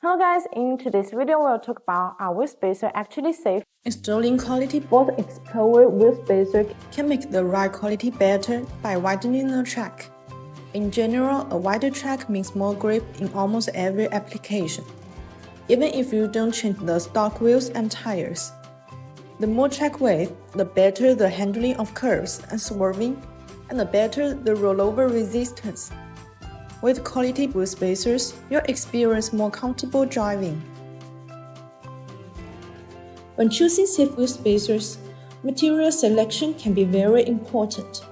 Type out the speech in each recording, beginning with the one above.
Hello guys, in today's video we'll talk about are wheel spacers actually safe? Installing quality Both Explorer wheel spacer can make the ride quality better by widening the track. In general, a wider track means more grip in almost every application, even if you don't change the stock wheels and tires. The more track width, the better the handling of curves and swerving, and the better the rollover resistance. With quality wheel spacers, you'll experience more comfortable driving. When choosing safe wheel spacers, material selection can be very important.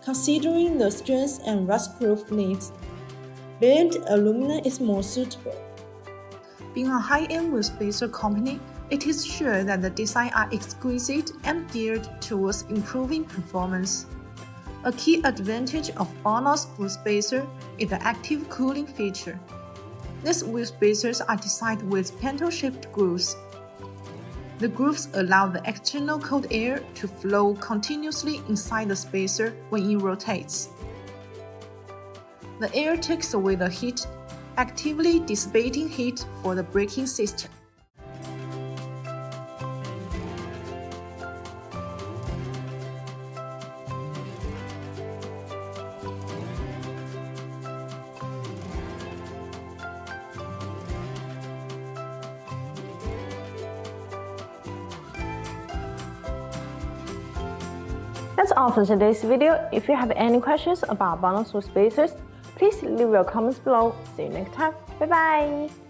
Considering the strength and rust-proof needs, built aluminum is more suitable. Being a high-end wheel spacer company, it is sure that the designs are exquisite and geared towards improving performance. A key advantage of BONOSS wheel spacer is the active cooling feature. These wheel spacers are designed with pintle-shaped grooves. The grooves allow the external cold air to flow continuously inside the spacer when it rotates. The air takes away the heat, actively dissipating heat for the braking system. That's all for today's video. If you have any questions about BONOSS wheel spacers, please leave your comments below. See you next time. Bye bye!